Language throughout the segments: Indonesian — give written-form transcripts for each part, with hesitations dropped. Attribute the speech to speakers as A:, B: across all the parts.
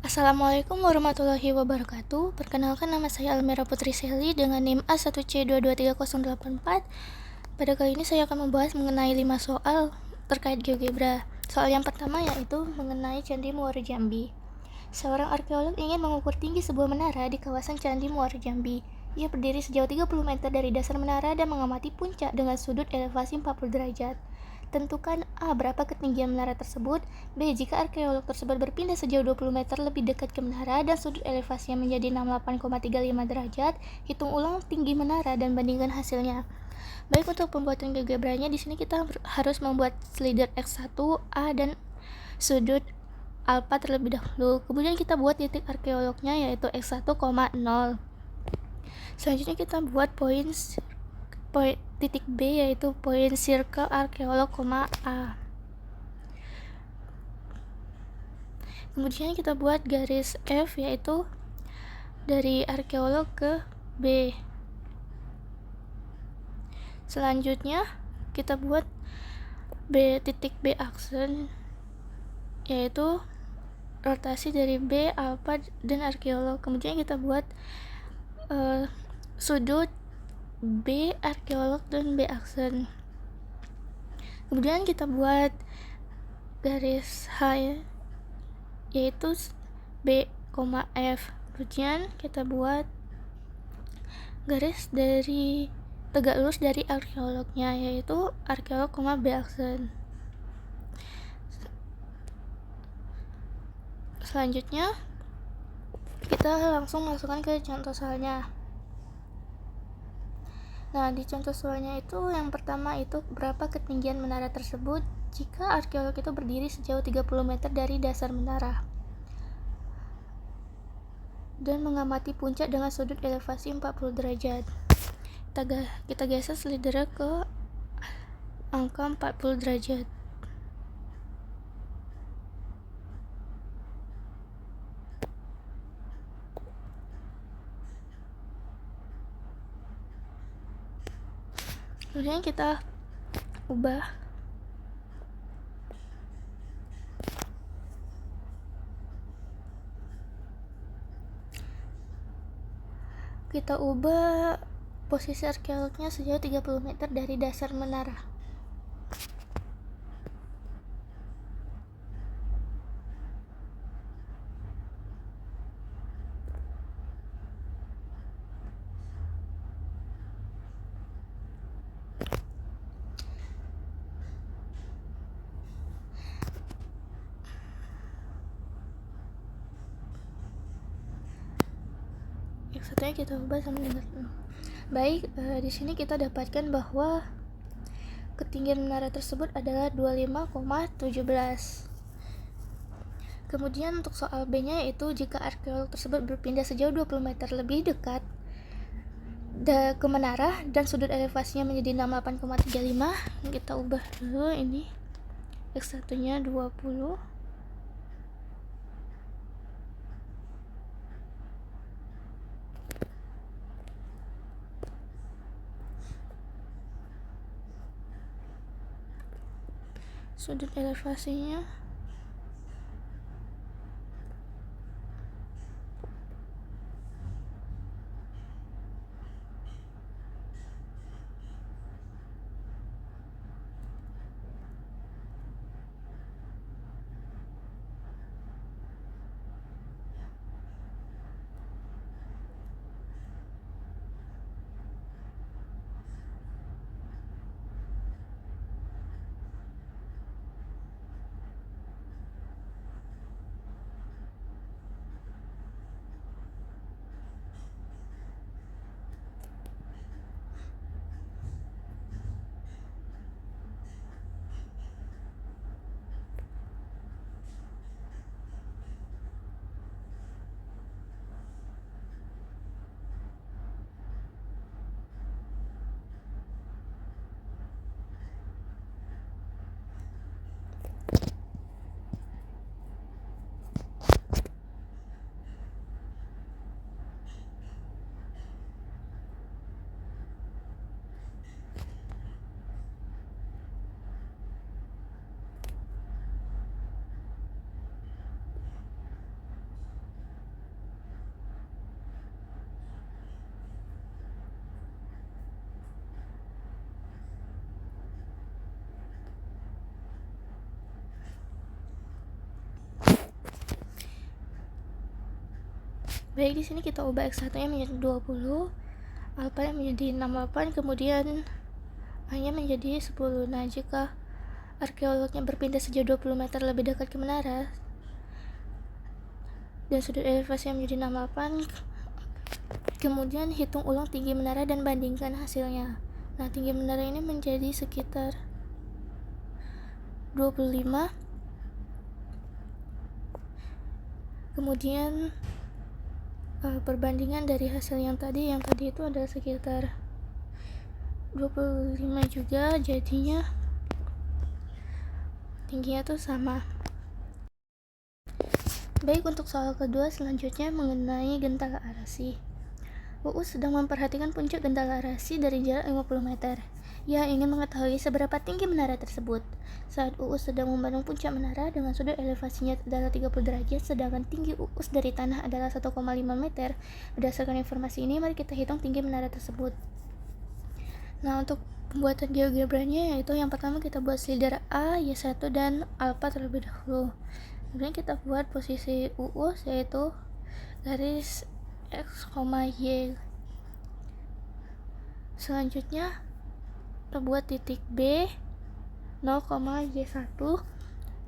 A: Assalamualaikum warahmatullahi wabarakatuh. Perkenalkan, nama saya Almira Putri Seli dengan NIM A1C223084. Pada kali ini saya akan membahas mengenai 5 soal terkait GeoGebra. Soal yang pertama yaitu mengenai Candi Muara Jambi. Seorang arkeolog ingin mengukur tinggi sebuah menara di kawasan Candi Muara Jambi. Ia berdiri sejauh 30 meter dari dasar menara dan mengamati puncak dengan sudut elevasi 40 derajat. Tentukan A. Berapa ketinggian menara tersebut. B. Jika arkeolog tersebut berpindah sejauh 20 meter lebih dekat ke menara dan sudut elevasinya menjadi 68,35 derajat, hitung ulang tinggi menara dan bandingkan hasilnya. Baik, untuk pembuatan geogebranya di sini kita harus membuat slider X1, A, dan sudut alpha terlebih dahulu. Kemudian kita buat titik arkeolognya yaitu X1, 0. Selanjutnya kita buat titik B yaitu point circle arkeolog, A. Kemudian kita buat garis F yaitu dari arkeolog ke B. Selanjutnya kita buat titik B aksen yaitu rotasi dari B, alpha, dan arkeolog. Kemudian kita buat sudut B, arkeolog, dan B aksen. Kemudian kita buat garis H yaitu B, F. Kemudian kita buat garis dari tegak lurus dari arkeolognya yaitu arkeolog, B aksen. Selanjutnya kita langsung masukkan ke contoh soalnya. Nah, di contoh soalnya itu yang pertama itu berapa ketinggian menara tersebut jika arkeolog itu berdiri sejauh 30 meter dari dasar menara dan mengamati puncak dengan sudut elevasi 40 derajat. Kita geser slidernya ke angka 40 derajat. Kemudian kita ubah posisi arkeolognya sejauh 30 meter dari dasar menara. Yang satunya kita ubah sama dengan baik. Di sini kita dapatkan bahwa ketinggian menara tersebut adalah 25,17. Kemudian untuk soal B-nya yaitu jika arkeolog tersebut berpindah sejauh 20 meter lebih dekat ke menara dan sudut elevasinya menjadi 68,35, kita ubah dulu ini X1-nya 20. Sudut elevasinya Baik, di sini kita ubah X1-nya menjadi 20, alpha-nya menjadi 68, kemudian A-nya menjadi 10. Nah, jika arkeolognya berpindah sejauh 20 meter lebih dekat ke menara dan sudut elevasinya menjadi 68, kemudian hitung ulang tinggi menara dan bandingkan hasilnya. Nah, tinggi menara ini menjadi sekitar 25. Kemudian perbandingan dari hasil yang tadi itu adalah sekitar 25 juga, jadinya tingginya tuh sama. Baik, untuk soal kedua selanjutnya mengenai gentala arasi. Uus sedang memperhatikan puncak gentala arasi dari jarak 50 meter. Ia ingin mengetahui seberapa tinggi menara tersebut. Saat Uus sedang memandang puncak menara dengan sudut elevasinya adalah 30 derajat, sedangkan tinggi Uus dari tanah adalah 1,5 meter. Berdasarkan informasi ini, mari kita hitung tinggi menara tersebut. Nah, untuk pembuatan geogebranya yaitu yang pertama kita buat slider A, Y1, dan alpha terlebih dahulu. Kemudian kita buat posisi Uus yaitu garis X, Y. Selanjutnya kita buat titik B 0,Y1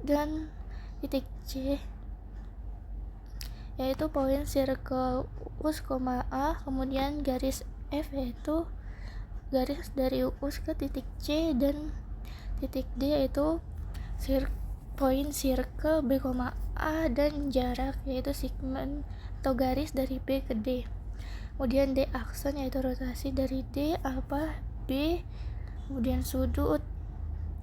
A: dan titik C yaitu poin circle Uus, A, kemudian garis F yaitu garis dari Uus ke titik C, dan titik D yaitu poin circle B, A, dan jarak yaitu segmen atau garis dari B ke D. Kemudian D aksen yaitu rotasi dari D, alpha B, kemudian sudut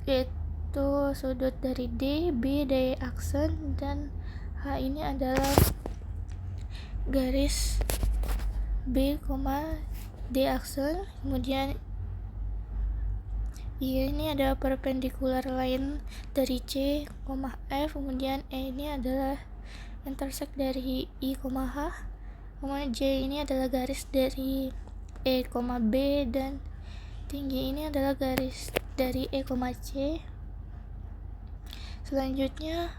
A: yaitu sudut dari D, B, D aksen, dan H ini adalah garis B, D aksen. Kemudian I ini adalah perpendikular line dari C, F, kemudian E ini adalah intersect dari I, H, kemudian J ini adalah garis dari E, B, dan tinggi ini adalah garis dari E, C. Selanjutnya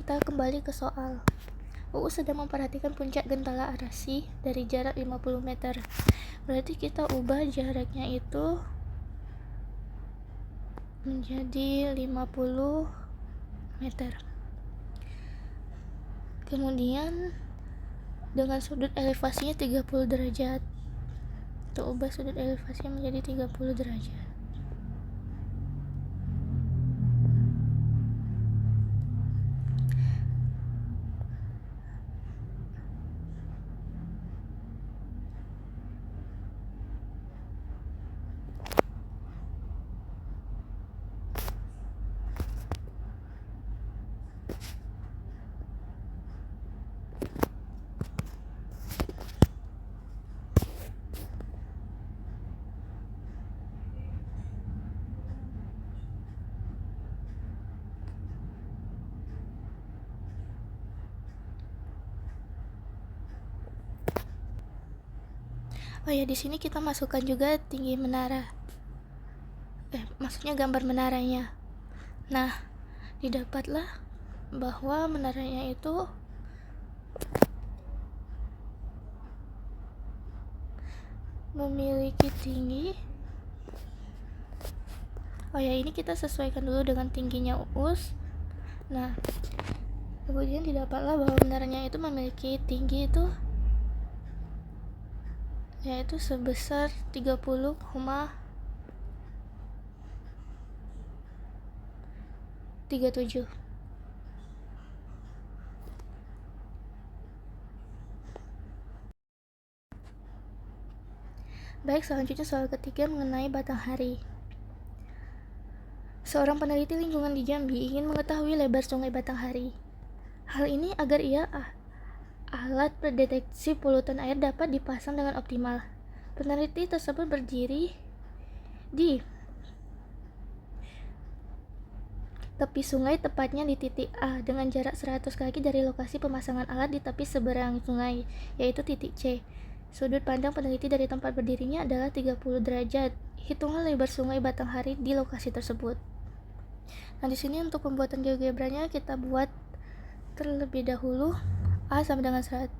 A: kita kembali ke soal. Uus sedang memperhatikan puncak gentala arasi dari jarak 50 meter. Berarti kita ubah jaraknya itu menjadi 50 meter. Kemudian dengan sudut elevasinya 30 derajat. Kita ubah sudut elevasinya menjadi 30 derajat. Oh ya, di sini kita masukkan juga tinggi menara. Maksudnya gambar menaranya. Nah, didapatlah bahwa menaranya itu memiliki tinggi. Oh ya, ini kita sesuaikan dulu dengan tingginya Uus. Nah, kemudian didapatlah bahwa menaranya itu memiliki tinggi itu yaitu sebesar 30,37. Baik, selanjutnya soal ketiga mengenai Batanghari. Seorang peneliti lingkungan di Jambi ingin mengetahui lebar sungai Batanghari. Hal ini agar alat pendeteksi polutan air dapat dipasang dengan optimal. Peneliti tersebut berdiri di tepi sungai, tepatnya di titik A, dengan jarak 100 kaki dari lokasi pemasangan alat di tepi seberang sungai, yaitu titik C. Sudut pandang peneliti dari tempat berdirinya adalah 30 derajat. Hitunglah lebar sungai Batanghari di lokasi tersebut. Nah, di sini untuk pembuatan geogebranya kita buat Terlebih dahulu A sama dengan 100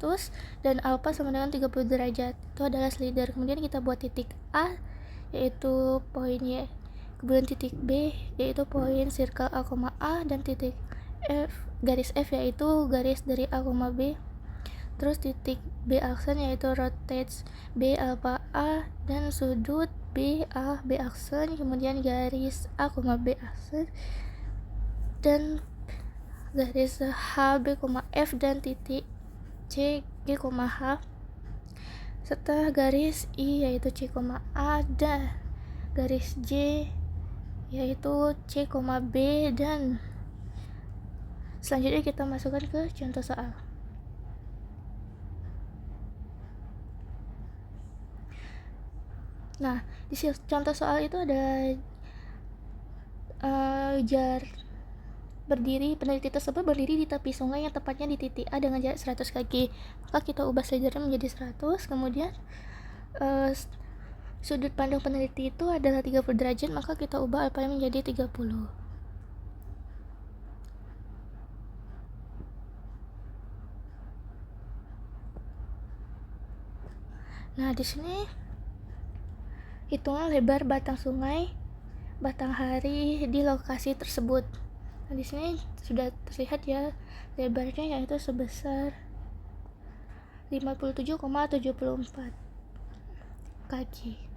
A: dan alfa sama dengan 30 derajat. Itu adalah slider. Kemudian kita buat titik A yaitu poin Y. Kemudian titik B yaitu poin circle A, A dan titik garis F yaitu garis dari A, B. Terus titik B aksen yaitu rotates B alpha A dan sudut B A B aksen, kemudian garis A, B aksen dan garis H B, F dan titik C G, H serta garis I yaitu C, A dan garis J yaitu C, B dan selanjutnya kita masukkan ke contoh soal. Nah, di contoh soal itu ada jar berdiri, peneliti tersebut berdiri di tepi sungai yang tepatnya di titik A dengan jarak 100 kaki. Maka kita ubah slidernya menjadi 100, kemudian sudut pandang peneliti itu adalah 30 derajat, maka kita ubah alfanya menjadi 30. Nah, di sini hitungan lebar batang sungai, batang hari di lokasi tersebut. Nah, di sini sudah terlihat ya lebarnya yaitu sebesar 57,74 kaki.